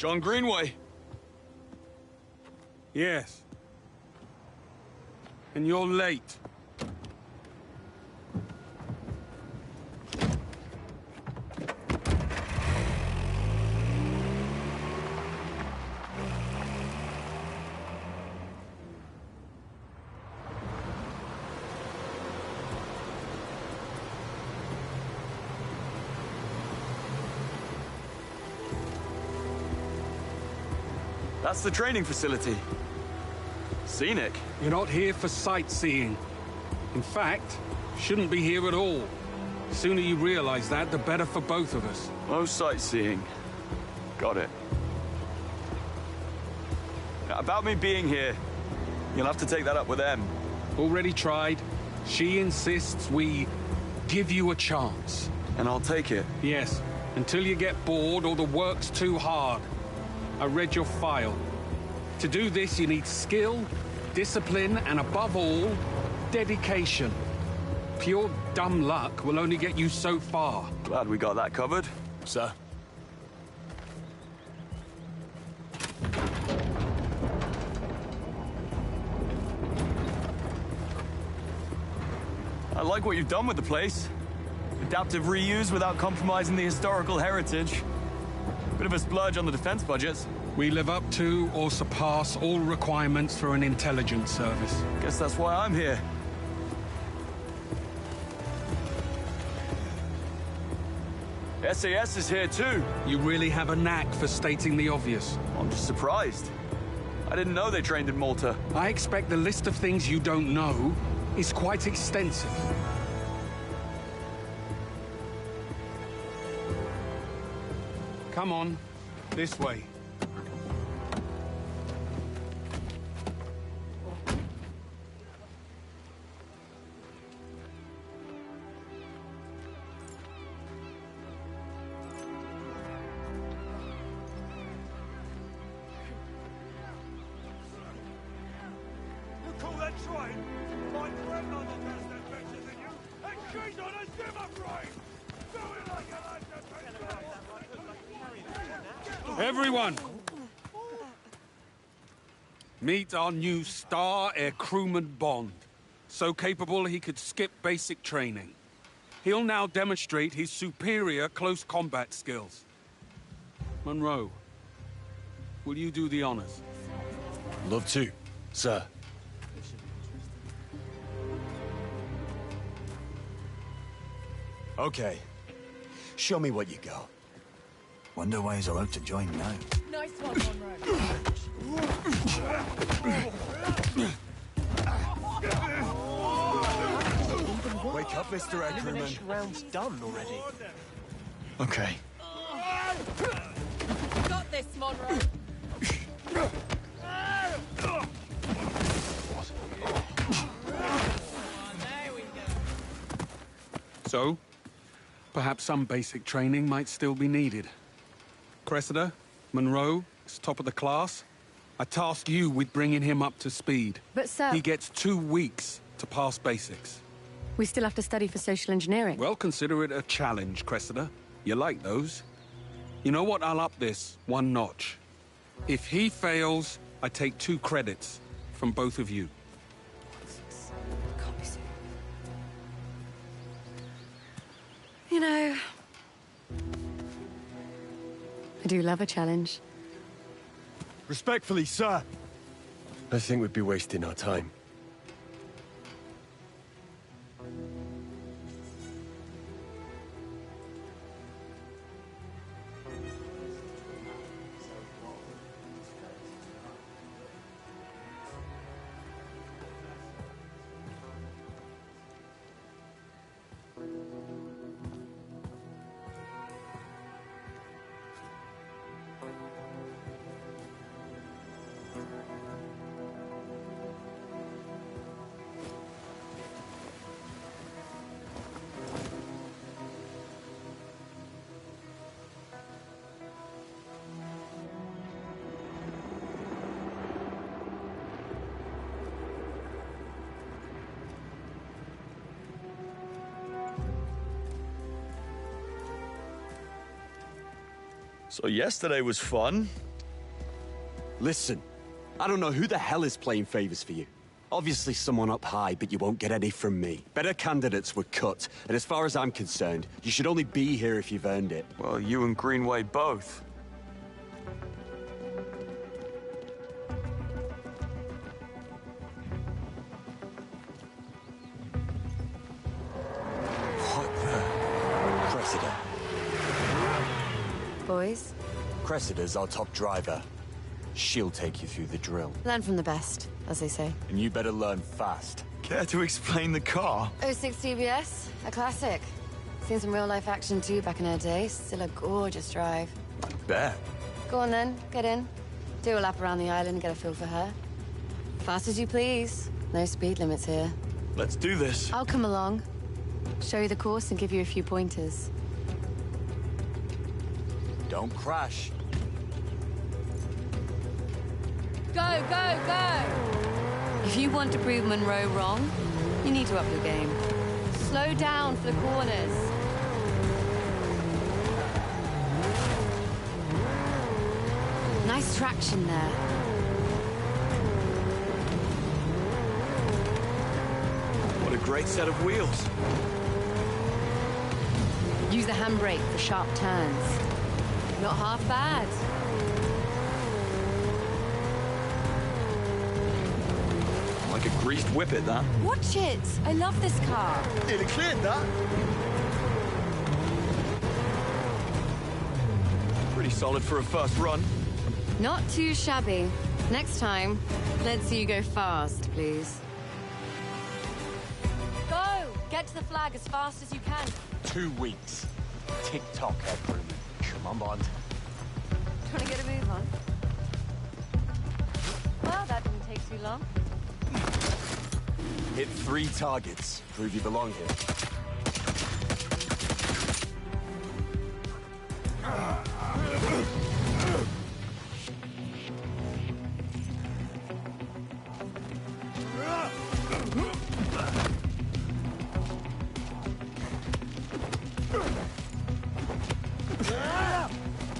John Greenway. Yes. And you're late. That's the training facility. Scenic. You're not here for sightseeing. In fact, shouldn't be here at all. The sooner you realize that, the better for both of us. No sightseeing. Got it. Now, about me being here, you'll have to take that up with them. Already tried. She insists we give you a chance. And I'll take it. Yes, until you get bored or the work's too hard. I read your file. To do this, you need skill, discipline, and above all, dedication. Pure dumb luck will only get you so far. Glad we got that covered. Sir? I like what you've done with the place. Adaptive reuse without compromising the historical heritage. Bit of a splurge on the defense budgets. We live up to or surpass all requirements for an intelligence service. Guess that's why I'm here. SAS is here too. You really have a knack for stating the obvious. I'm just surprised. I didn't know they trained in Malta. I expect the list of things you don't know is quite extensive. Come on, this way. Call that train? My grandmother does that better than you, and she's on a zimmer frame! Do it like a Everyone! Meet our new star air crewman Bond. So capable he could skip basic training. He'll now demonstrate his superior close combat skills. Monroe, will you do the honors? Love to, sir. Okay. Show me what you got. Wonder why he's allowed to join now. Nice one, Monroe. Wake up, Mr. Air Crewman. Elimination round's done already. Okay. Got this, Monroe. There we go. So, perhaps some basic training might still be needed. Cressida, Monroe is top of the class. I task you with bringing him up to speed. But, sir... He gets 2 weeks to pass basics. We still have to study for social engineering. Well, consider it a challenge, Cressida. You like those. You know what? I'll up this 1 notch. If he fails, I take 2 credits from both of you. Can't be serious. You know... I do love a challenge. Respectfully, sir. I think we'd be wasting our time. So yesterday was fun. Listen, I don't know who the hell is playing favors for you. Obviously someone up high, but you won't get any from me. Better candidates were cut, and as far as I'm concerned, you should only be here if you've earned it. Well, you and Greenway both. What the? Cressida. Boys, Cressida's our top driver. She'll take you through the drill. learn from the best, as they say. And you better learn fast. Care to explain the car? 06 TBS, a classic. Seen some real-life action too back in her day. Still a gorgeous drive. I bet. Go on then, get in. Do a lap around the island and get a feel for her. Fast as you please. No speed limits here. Let's do this. I'll come along, show you the course and give you a few pointers. Don't crash. Go, go, go! If you want to prove Monroe wrong, you need to up your game. Slow down for the corners. Nice traction there. What a great set of wheels. Use the handbrake for sharp turns. Not half bad. Like a greased whippet, that. Watch it! I love this car. Nearly cleared that. Pretty solid for a first run. Not too shabby. Next time, let's see you go fast, please. Go! Get to the flag as fast as you can. 2 weeks. Tick-tock, everyone. Come on, Bond. Trying to get a move on. Well, that didn't take too long. Hit 3 targets. Prove you belong here.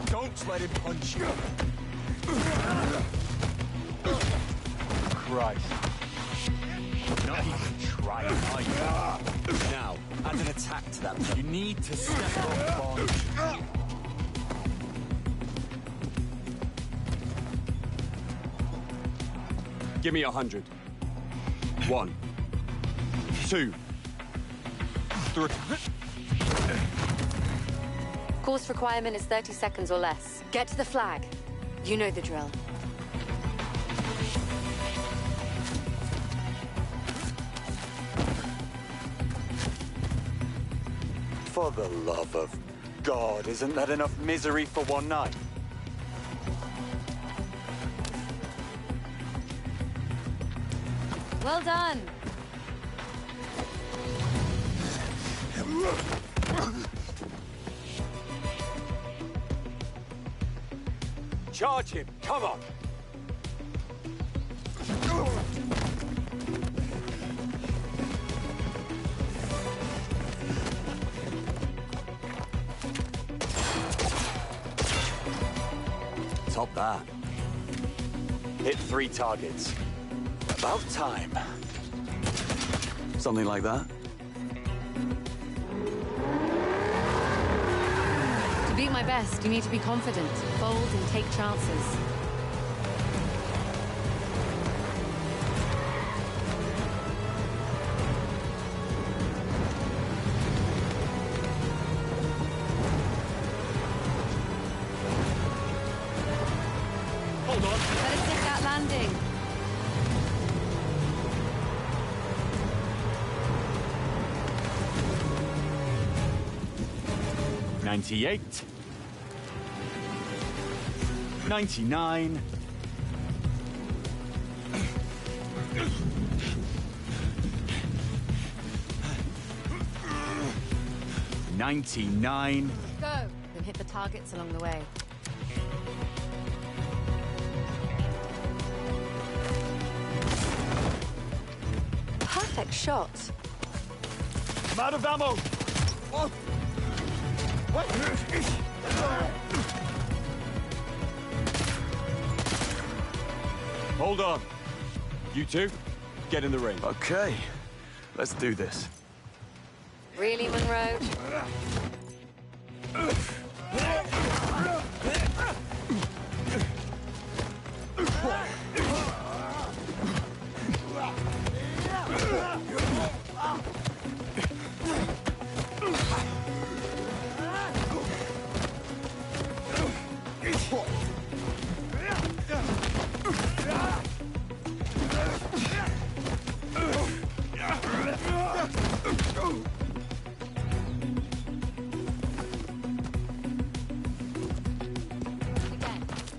Don't let him punch you. Christ. Not even trying, are you? Now, add an attack to that. You need to step up, Bond. Give me 100. 1, 2, 3. Course requirement is 30 seconds or less. Get to the flag. You know the drill. For the love of God, isn't that enough misery for one night? Well done. Charge him! Come on! Top that. Hit 3 targets. About time. Something like that. To beat my best, you need to be confident, bold, and take chances. Hold on. Better stick that landing. $98. $99. $99. Go. Then hit the targets along the way. Perfect shot. I'm out of ammo. Oh. Hold on. You two, get in the ring. Okay, let's do this. Really, Monroe?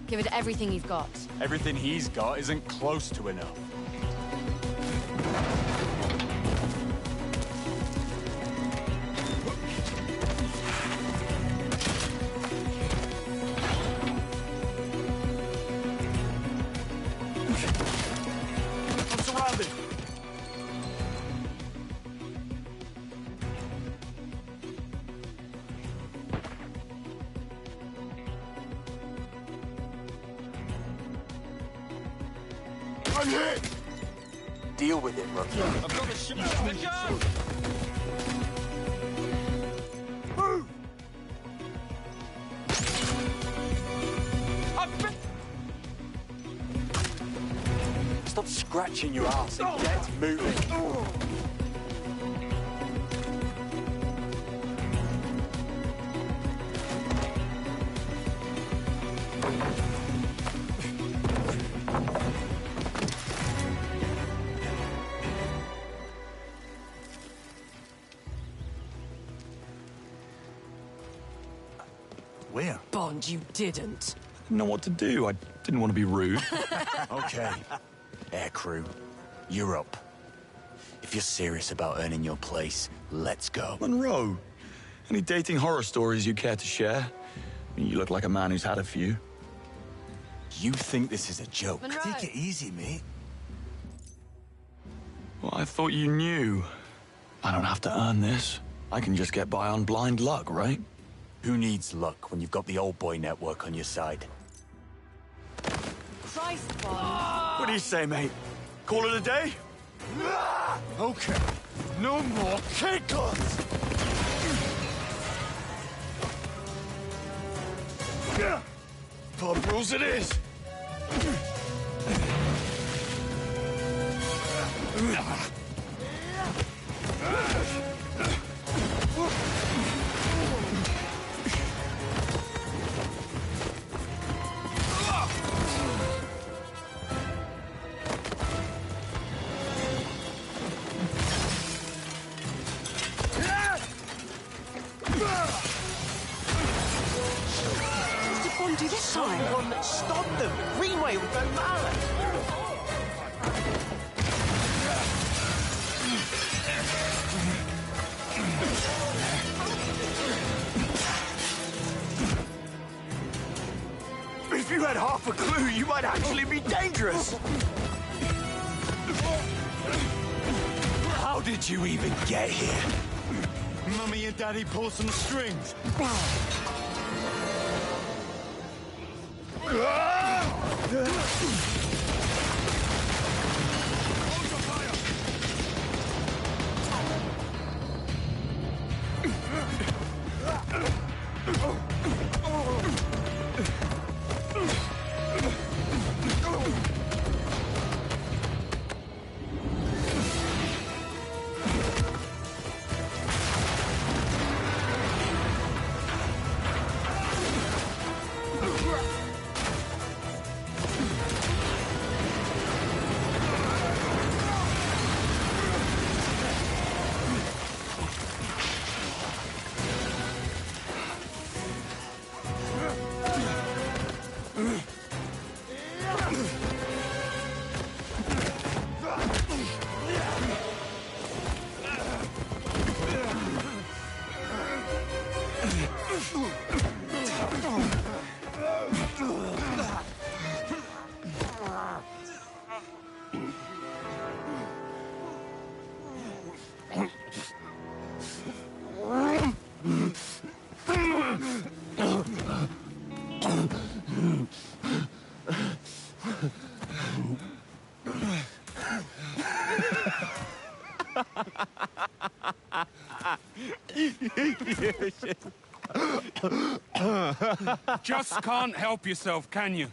Give it everything you've got. Everything he's got isn't close to enough. I'm surrounded. I'm hit! Deal with it, rookie. I've got the shit. Move! Stop scratching your ass and get moving. Where? Bond, you didn't. Didn't know what to do. I didn't want to be rude. Okay. Air crew, you're up. If you're serious about earning your place, let's go. Monroe, any dating horror stories you care to share? I mean, you look like a man who's had a few. You think this is a joke? Monroe. Take it easy, mate. Well, I thought you knew. I don't have to earn this. I can just get by on blind luck, right? Who needs luck when you've got the old boy network on your side? Christ, Bond. What do you say, mate? Call it a day? Okay, no more kickers! Pub rules it is. What did Bond do this time? Someone stop them! Greenway will go mad! If you had half a clue, you might actually be dangerous. How did you even get here? Mummy and Daddy pull some strings. Just can't help yourself, can you?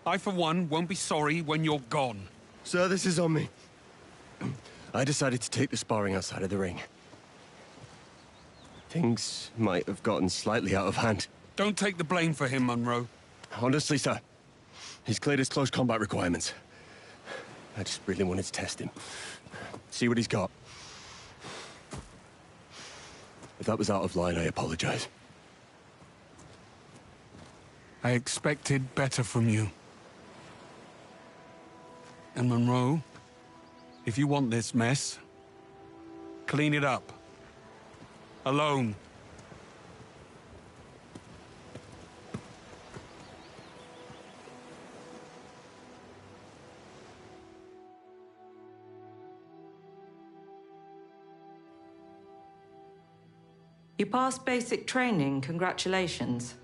I, for one, won't be sorry when you're gone. Sir, this is on me. I decided to take the sparring outside of the ring. Things might have gotten slightly out of hand. Don't take the blame for him, Monroe. Honestly, sir, he's cleared his close combat requirements. I just really wanted to test him. See what he's got. If that was out of line, I apologize. I expected better from you. And Monroe, if you want this mess, clean it up. Alone. You passed basic training, congratulations.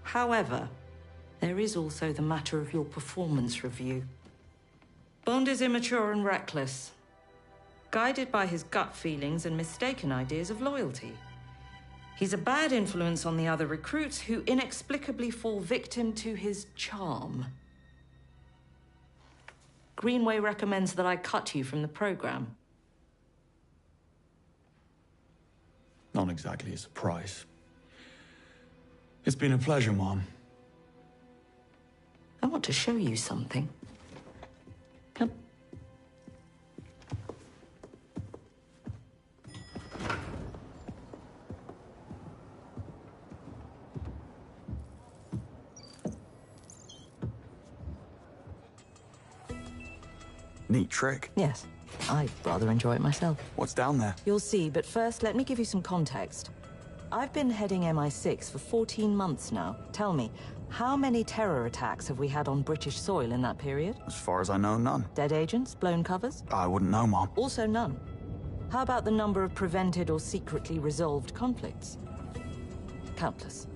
However, there is also the matter of your performance review. Bond is immature and reckless, guided by his gut feelings and mistaken ideas of loyalty. He's a bad influence on the other recruits who inexplicably fall victim to his charm. Greenway recommends that I cut you from the program. Not exactly a surprise. It's been a pleasure, Mom. I want to show you something. Come. Neat trick. Yes, I rather enjoy it myself. What's down there? You'll see, but first, let me give you some context. I've been heading MI6 for 14 months now. Tell me, how many terror attacks have we had on British soil in that period? As far as I know, none. Dead agents? Blown covers? I wouldn't know, Mom. Also none. How about the number of prevented or secretly resolved conflicts? Countless.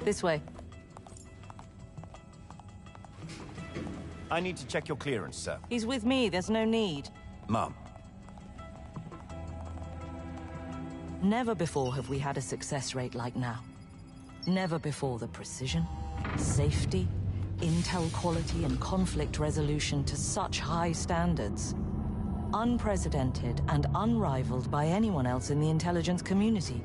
This way. I need to check your clearance, sir. He's with me, there's no need. Mum. Never before have we had a success rate like now. Never before the precision, safety, intel quality, and conflict resolution to such high standards. Unprecedented and unrivaled by anyone else in the intelligence community.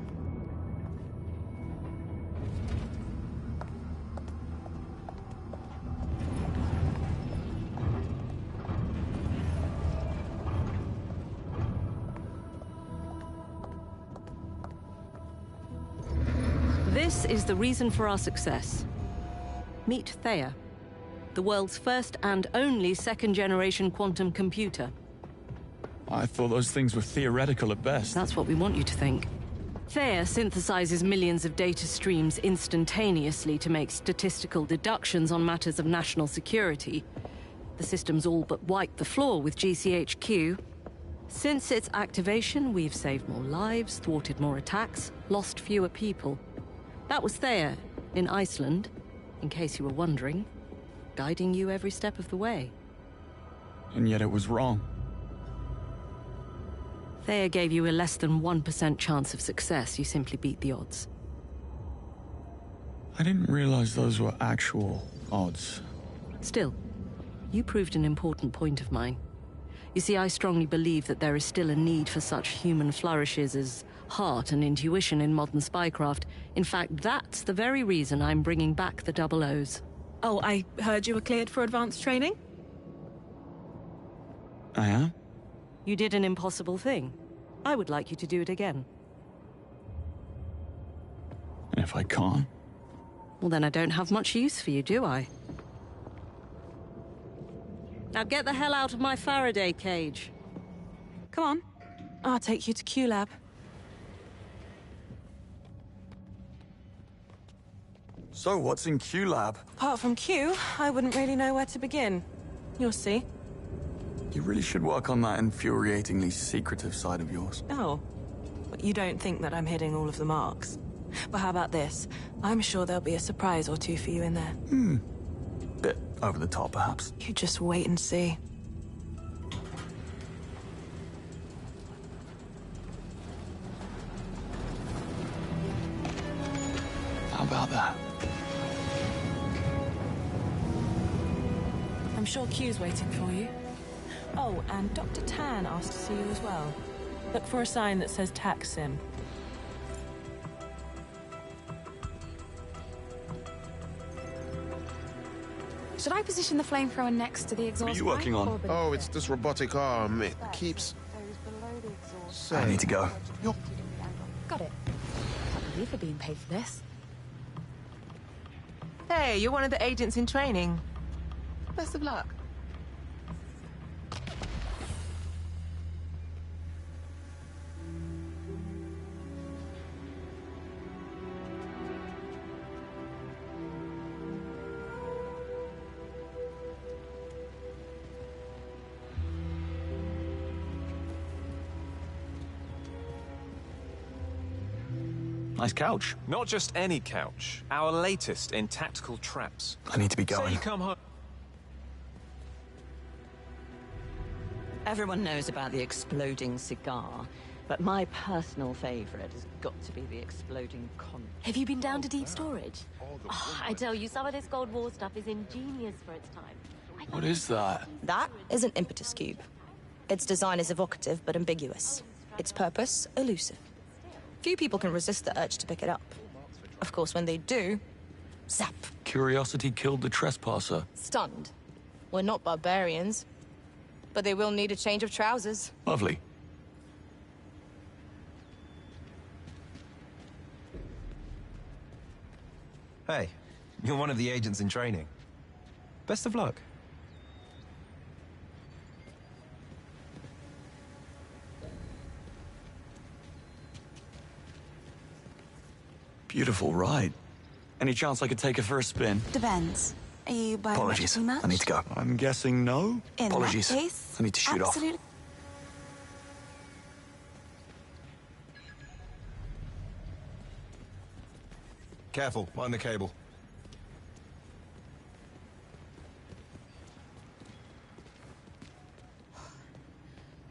This is the reason for our success. Meet Thea, the world's first and only second-generation quantum computer. I thought those things were theoretical at best. That's what we want you to think. Thea synthesizes millions of data streams instantaneously to make statistical deductions on matters of national security. The system's all but wiped the floor with GCHQ. Since its activation, we've saved more lives, thwarted more attacks, lost fewer people. That was Thea, in Iceland, in case you were wondering, guiding you every step of the way. And yet it was wrong. Thea gave you a less than 1% chance of success. You simply beat the odds. I didn't realize those were actual odds. Still, you proved an important point of mine. You see, I strongly believe that there is still a need for such human flourishes as heart and intuition in modern spycraft. In fact, that's the very reason I'm bringing back the Double O's. Oh, I heard you were cleared for advanced training? I am? You did an impossible thing. I would like you to do it again. And if I can't? Well, then I don't have much use for you, do I? Now get the hell out of my Faraday cage. Come on. I'll take you to Q-Lab. So, what's in Q-Lab? Apart from Q, I wouldn't really know where to begin. You'll see. You really should work on that infuriatingly secretive side of yours. Oh, but you don't think that I'm hitting all of the marks. But how about this? I'm sure there'll be a surprise or two for you in there. Bit Over the top, perhaps. You just wait and see. How about that? I'm sure Q's waiting for you. Oh, and Dr. Tan asked to see you as well. Look for a sign that says tax sim. Should I position the flamethrower next to the exhaust? What are you working on? Oh, it's this robotic arm. It keeps... I need to go. Got it. Can't believe we're being paid for this. Hey, you're one of the agents in training. Best of luck. Nice couch. Not just any couch. Our latest in tactical traps. I need to be going. So you come home. Everyone knows about the exploding cigar, but my personal favorite has got to be the exploding con. Have you been down to deep storage? Oh, I tell you, some of this Cold War stuff is ingenious for its time. What is that? That is an impetus cube. Its design is evocative but ambiguous. Its purpose, elusive. Few people can resist the urge to pick it up. Of course, when they do, zap. Curiosity killed the trespasser. Stunned. We're not barbarians, but they will need a change of trousers. Lovely. Hey, you're one of the agents in training. Best of luck. Beautiful ride. Any chance I could take her for a spin? Depends. Are you Apologies. biometrically matched? I need to go. I'm guessing no? In Apologies. that case, I need to shoot off. absolutely. Careful, mind the cable.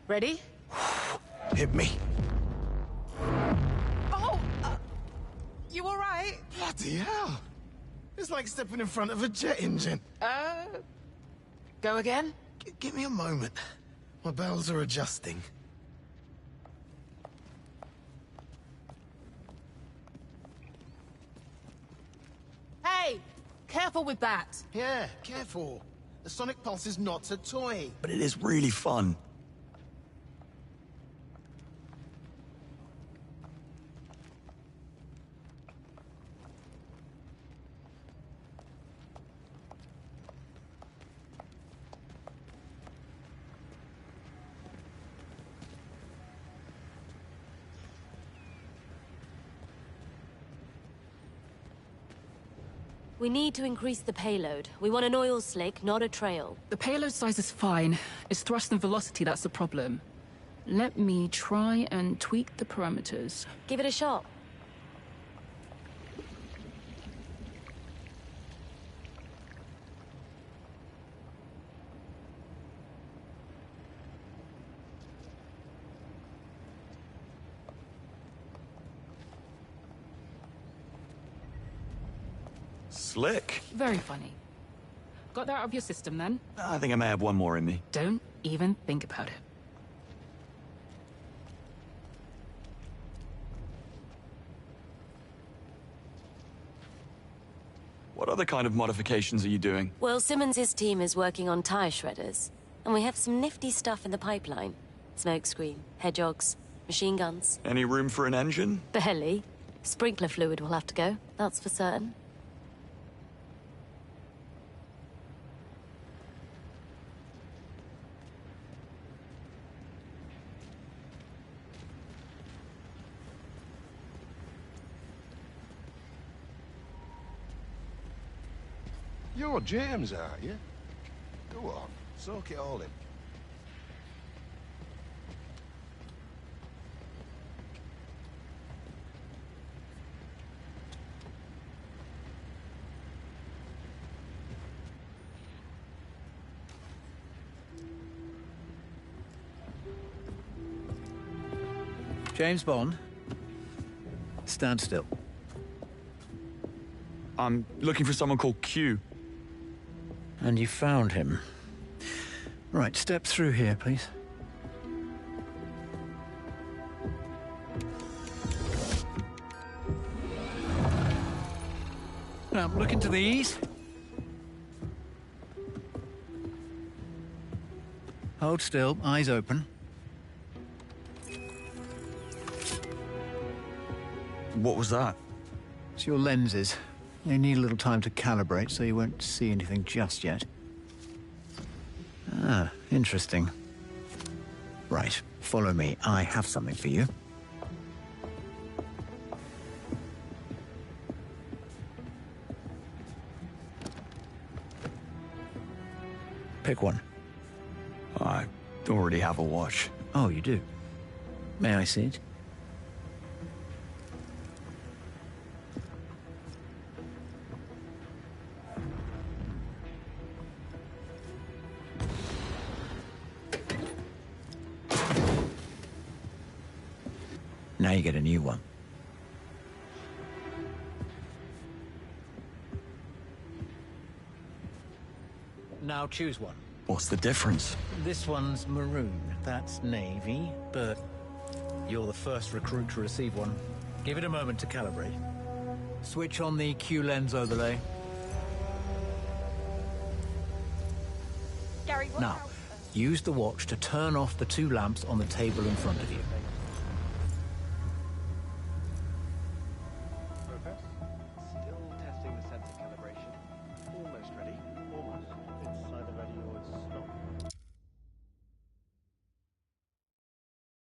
Ready? Hit me. Oh! You all right? Bloody hell! It's like stepping in front of a jet engine. Go again? Give me a moment. My bells are adjusting. Hey! Careful with that! Yeah, careful. The sonic pulse is not a toy. But it is really fun. We need to increase the payload. We want an oil slick, not a trail. The payload size is fine. It's thrust and velocity that's the problem. Let me try and tweak the parameters. Give it a shot. Slick. Very funny. Got that out of your system then? I think I may have one more in me. Don't even think about it. What other kind of modifications are you doing? Well, Simmons's team is working on tire shredders. And we have some nifty stuff in the pipeline. Smokescreen, hedgehogs, machine guns. Any room for an engine? Barely. Sprinkler fluid will have to go, that's for certain. You're James, are you? Go on, soak it all in. James Bond. Stand still. I'm looking for someone called Q. And you found him. Right, step through here, please. Now, look into these. Hold still, eyes open. What was that? It's your lenses. They need a little time to calibrate, so you won't see anything just yet. Ah, interesting. Right, follow me. I have something for you. Pick one. I already have a watch. Oh, you do? May I see it? Now you get a new one. Now choose one. What's the difference? This one's maroon. That's navy, but you're the first recruit to receive one. Give it a moment to calibrate. Switch on the Q lens overlay. Gary, now, use the watch to turn off the two lamps on the table in front of you.